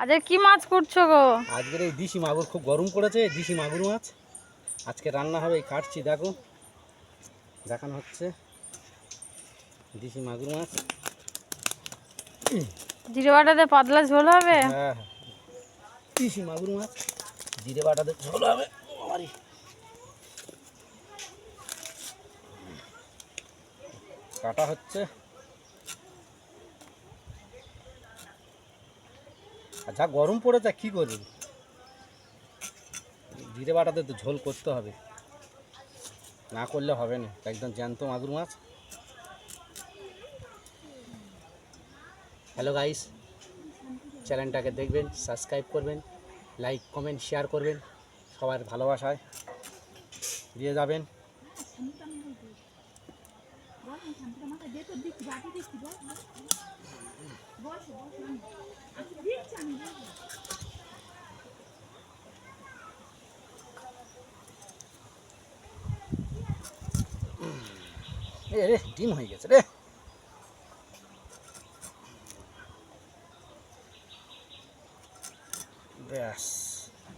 আজকে কি মাছ করছো গো? আজকের এই দেশি মাগুর খুব গরম পড়েছে, দেশি মাগুর মাছ আজকে রান্না হবে। এই কাটছি, দেখো দেখানো হচ্ছে দেশি মাগুর মাছ। জিরে বাটাতে পাতলা ঝোল হবে। হ্যাঁ, দেশি মাগুর মাছ জিরে বাটাতে ঝোল হবে। আরে কাটা হচ্ছে, আর যা গরম পড়েছে কি করবে, জিরে বাটাতে তো ঝোল করতে হবে, না করলে হবে না। একদম জ্যান্ত মাগুর মাছ। হ্যালো গাইস, চ্যানেলটাকে দেখবেন, সাবস্ক্রাইব করবেন, লাইক কমেন্ট শেয়ার করবেন, সবার ভালোবাসায় দিয়ে যাবেন। রে ডিম হয়ে গেছে রে। ব্যাস।